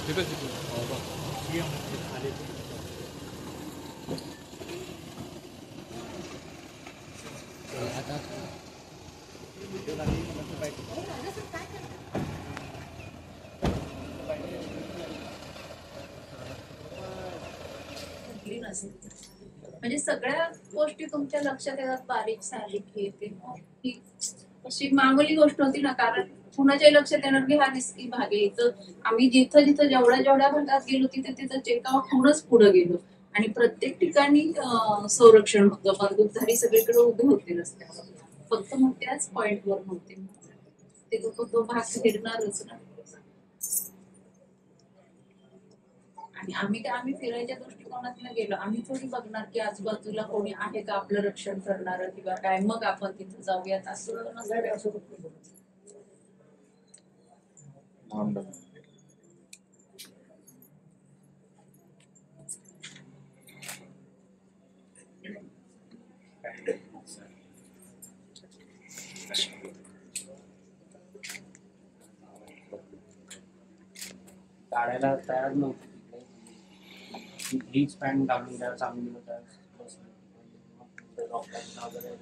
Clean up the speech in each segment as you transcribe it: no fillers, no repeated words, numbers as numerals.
तिथं तिथं आता म्हणजे सगळ्या गोष्टी तुमच्या लक्षात येतात, बारीक सारीक ही अशी मामूली गोष्ट होती ना, कारण कुणाच्याही लक्षात येणार की हा रिस्की भाग आहे. तर आम्ही जिथं जिथं जेवढ्या भागात गेलो तिथे तिथं चेकआउट होऊनच पुढे गेलो आणि प्रत्येक ठिकाणी संरक्षण होतं, बंदूकधारी सगळीकडे उभे होते रस्त्यावर, फक्त मग त्याच पॉइंटवर नव्हते. ते लोक तो भाग फिरणारच ना. आणि आम्ही फिरायच्या दृष्टिकोनातून गेलो, आम्ही थोडी बघणार की आजूबाजूला कोणी आहे का आपलं रक्षण करणार किंवा काय, मग आपण तिथे जाऊयात असं नसतं. काढायला तयार नव्हती हीच पॅन्ट घालून द्या चांगली होता वगैरे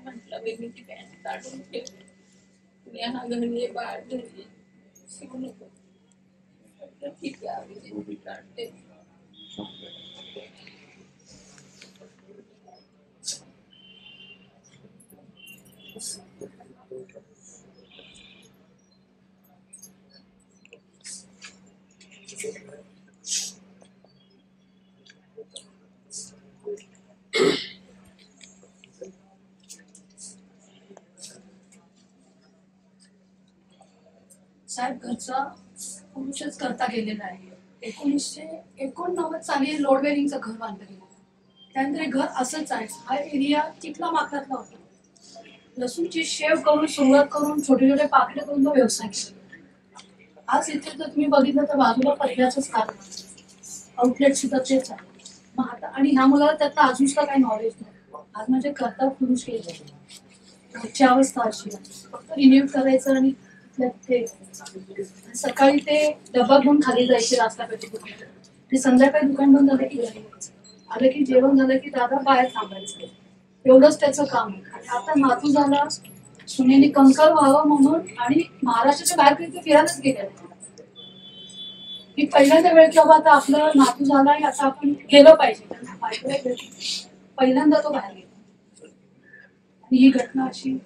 म्हटलं मी ती पॅन्ट काढून ठेवली, हा घरी बाळ घरी शिवू नको, ठीक आहे काढते. साहेब, घरचा पुरुषच करता गेलेला आहे. 1989 साली लोड बेरिंगचं घर बांधलं गेलं. त्यानंतर हे घर असंच आहे. हा एरिया तिथला माथ्यातला होता. लसूणची शेव करून सुरुवात करून छोटे छोटे पाकिटे करून तो व्यवसाय केला. आज इथे जर तुम्ही बघितलं तर बाजूला पहिल्याच कारण आउटलेट सुद्धा तेच आहे. मग आता आणि ह्या मुलाला त्यातलं अजून सुद्धा काही नॉलेज नाही. आज म्हणजे करता पुरुष केले घरची अवस्था अशी आहे. फक्त रिन्यू करायचं आणि ते सकाळी ते डबा घेऊन खाली जायचे रास्ता पेठेत, ते संध्याकाळी दुकान बंद झालं की घरी यायचं, आलं की जेवण झालं की दादा बाहेर थांबायचं, एवढंच त्याचं काम आहे. आणि आता नातू झाला, सुनेने कंकर व्हावं म्हणून आणि महाराष्ट्राच्या बाहेर कधी फिरायलाच गेले. ही पहिल्यांदा वेळ की बाबा आता आपलं नातू झाला आणि आता आपण गेलं पाहिजे, पहिल्यांदा तो बाहेर गेला. आणि ही घटना अशी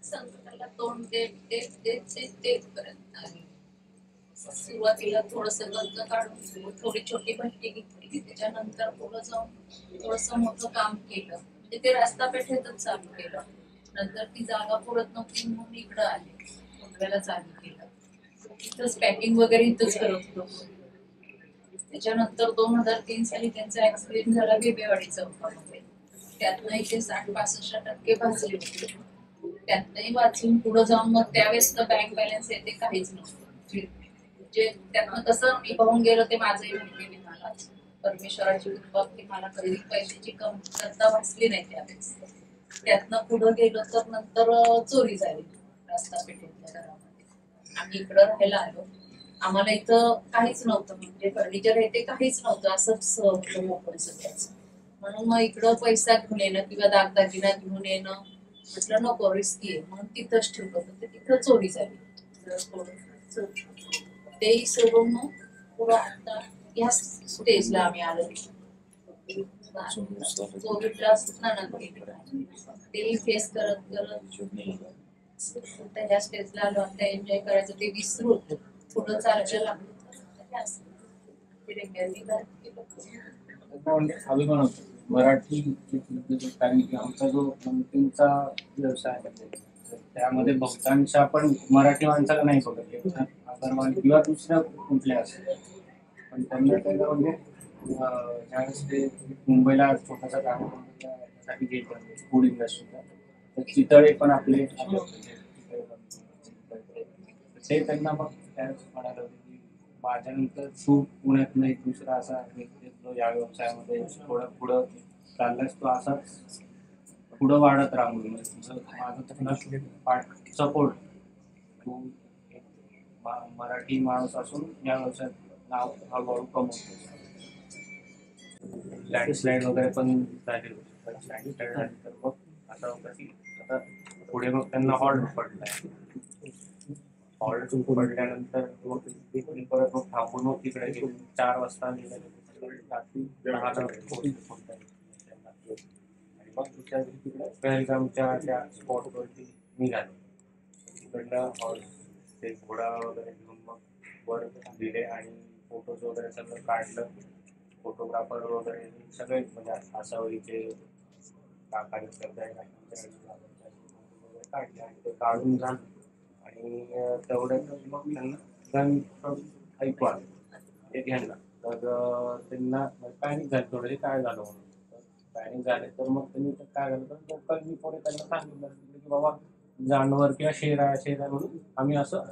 संकटाला तोंड देत पर्यंत सुरुवातीला थोडस गंज काढून थोडी छोटी भट्टी घेतली, त्याच्यानंतर पुढे जाऊन थोडस मोठं काम केलं, म्हणजे ते रस्ता पेठेतच चालू केलं. नंतर ती जागा पुरत नव्हती म्हणून इकडं आले, मुंबईला चालू केलं. इथंच पॅकिंग वगैरे इथंच करत होतो. त्याच्यानंतर 2003 साली त्यांचा ऍक्सिडेंट झाला बेबेवाडी चौकामध्ये. त्यातनं इथे 60-65% भाजले होते. त्यातनंही वाचून पुढे जाऊन मग त्यावेळेस बँक बॅलन्स येते काहीच नव्हतं. म्हणजे त्यातनं कसं निभावून गेलं ते माझंही माहिती नाही मला. परमेश्वराची कृपा की मला कधी पैशाची कमतरता भासली नाही त्यावेळेस. त्यातनं पुढे गेलो तर नंतर चोरी झाली रस्ता पेठेतल्या घरामध्ये. आम्ही इकडं राहायला आलो, आम्हाला इथं काहीच नव्हतं, म्हणजे फर्निचर हे ते काहीच नव्हतं, असंच मोकळं सगळ्याच. म्हणून मग इकडं पैसा घेऊन येणं किंवा दागदागिना घेऊन येणं म्हटलं नको, रिस्की आहे, म्हणून तिथंच ठेवलं होतं. तिथं चोरी झाली. तेही सोडून मग पुढं आता या स्टेजला आम्ही आलो. कोविडला तेही फेस करत ह्या स्टेजला आलो. आता एन्जॉय करायचं ते विसरून पुढं चालायला लागलो. मराठी कारण की आमचा जो पेंटिंगचा व्यवसाय आहे त्यामध्ये बहुतांश आपण मराठी माणसाला नाही बघत, अगरवाल किंवा दुसऱ्या कुठल्या असेल, पण त्यांना त्याला म्हणजे ज्यावेळेस ते मुंबईला छोटासा कार्यक्रमासाठी गेले फूड इंडस्ट्रीचा, तर चितळे पण आपले ते त्यांना मग त्यावेळेस म्हणाले होते की माझ्यानंतर तू पुण्यातलं एक दुसरा असा जो या व्यवसायामध्ये थोडं पुढं चाललास तो असाच पुढं वाढत राहून माझं तर पाठ सपोर्ट तू एक मराठी माणूस असून या व्यवसायात नाव हळूहळू कमवतो. लँडस्लाईड वगैरे पण झाले होते. लँडस्लाईड झाली तर मग आता पुढे मग त्यांना हॉल्ट पडलाय. हॉल्ट पडल्यानंतर परत मग थांबून मग तिकडे गेले 4 वाजता निघाले रात्री 10ला पोहोचले. आणि मग दुसऱ्या दिवशी तिकडे पहलगामच्या त्या स्पॉटवरती निघाले. तिकडनं ते घोडा वगैरे घेऊन मग वर दिले आणि फोटोज वगैरे सगळं काढलं. फोटोग्राफर वगैरे सगळे म्हणजे आसावरीचे काकाने वगैरे काढले आणि ते काढून झालं. आणि तेवढ्यात मग त्यांना ऐकू आलं ते घ्यायला. तर त्यांना पॅनिक झाली थोडे काय झालं म्हणून. पॅनिक झाले तर मग त्यांनी काय झालं तर लोकांनी पुढे त्यांना सांगितलं की बाबा जानवर किंवा शेर आहे म्हणून आम्ही असं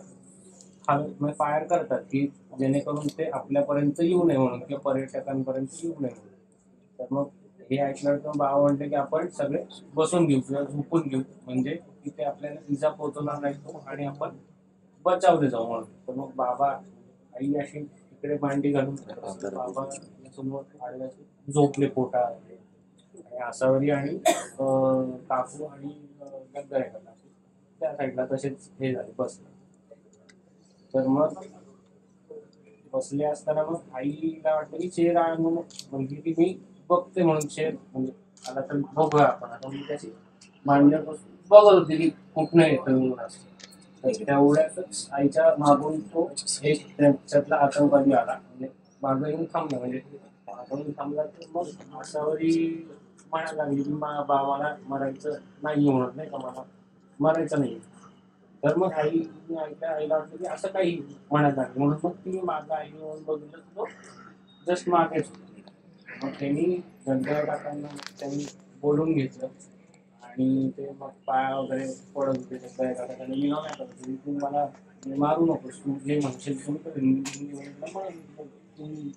फायर करतात की जेणेकरून ते आपल्यापर्यंत येऊ नये म्हणून किंवा पर्यटकांपर्यंत येऊ नये म्हणून. तर मग हे ऐकल्यावर बाबा म्हणते की आपण सगळे बसून घेऊ किंवा झोपून घेऊ म्हणजे तिथे आपल्याला इजा पोहोचवणार नाही आणि आपण बचावले जाऊ म्हणून. तर मग बाबा आई अशी तिकडे मांडी घालून बाबा समोर झोपले पोटा आणि आसावरी आणि काकू आणि गद्दार त्या साईडला तसेच हे झाले बसले. तर मग बसले असताना मग आईला वाटतं की शेर आहे म्हणून म्हणजे की मी बघते म्हणून शेर म्हणजे आला तर बघूया आपण. आता मी त्याची मांडण्यापासून बघत होते की कुठनं येतं म्हणून असं. तर तेवढ्यातच आईच्या मागून तो एक त्याच्यातला आतंकवादी आला म्हणजे मागं येऊन थांबला. म्हणजे मागून थांबला तर मग आसावरी म्हणायला लागली की बाबाला मरायचं नाही म्हणत नाही का मला मरायचं नाही. तर मग आईला वाटलं की असं काही म्हणायला लागलं म्हणून मग ती माझा आई म्हणून बघितलं तो जस्ट मागेच. मग त्यांनी गंधर्व काकांना त्यांनी बोलून घेतलं आणि ते मग पाया वगैरे पडत होते. गंधर्व काका त्यांनी मी नाही करत तू मला मारू नकोस तू जे म्हणशील तू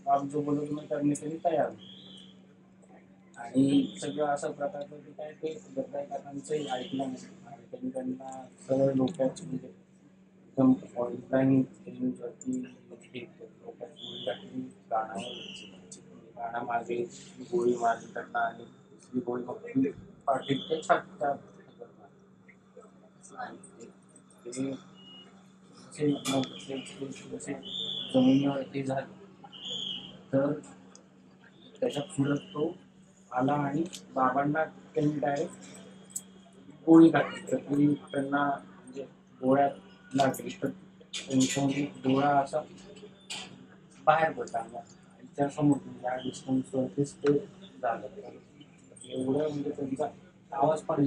आप जो बोलत मी करण्यासाठी तयार. आणि सगळं असं प्रकारचं ते काय ते गंधर्व काकांचंही ऐकलं आणि त्यांनी त्यांना सरळ लोकांची म्हणजे एकदम ऑनलाईन वरती लोकांची गोळी टाकली गाणं मागे गोळी मारली त्यांना आणि दुसरी गोळी मग पाठीत ते छाटतात. जमिनीवरती झालं तर त्याच्या पुढं तो आला आणि बाबांना त्यांनी डायरेक्ट गोळी टाकली. तर ती त्यांना म्हणजे डोळ्यात लागली तर त्यांचा डोळा असा बाहेर पडला त्या समोर या डिस्टन्सवरतीच ते झालं. एवढं म्हणजे त्यांचा आवाज पण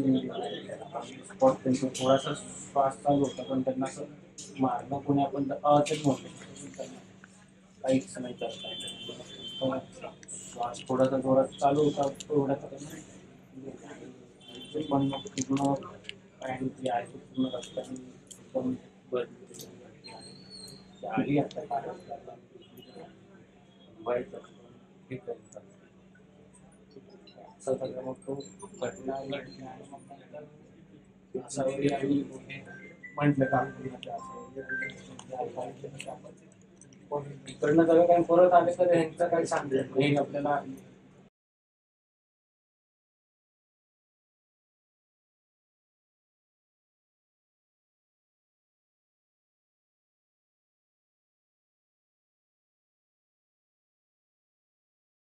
स्पॉट त्यांचा थोडासा श्वास चालू होता पण त्यांना असं मारणं कोणी आपण तेच म्हणतो काहीच नाही करता. श्वास थोडासा जोरात चालू होता एवढ्याचा पण मग पूर्ण आणि जी आहे पूर्ण रस्त्याने एकदम आली आता महाराष्ट्राला असं सगळं मग तो घटना घडली आणि मग नंतर आसावरी आणि म्हटलं का इकडनं सगळं काही परत आले तर ह्यांचं काही सांगेल हे आपल्याला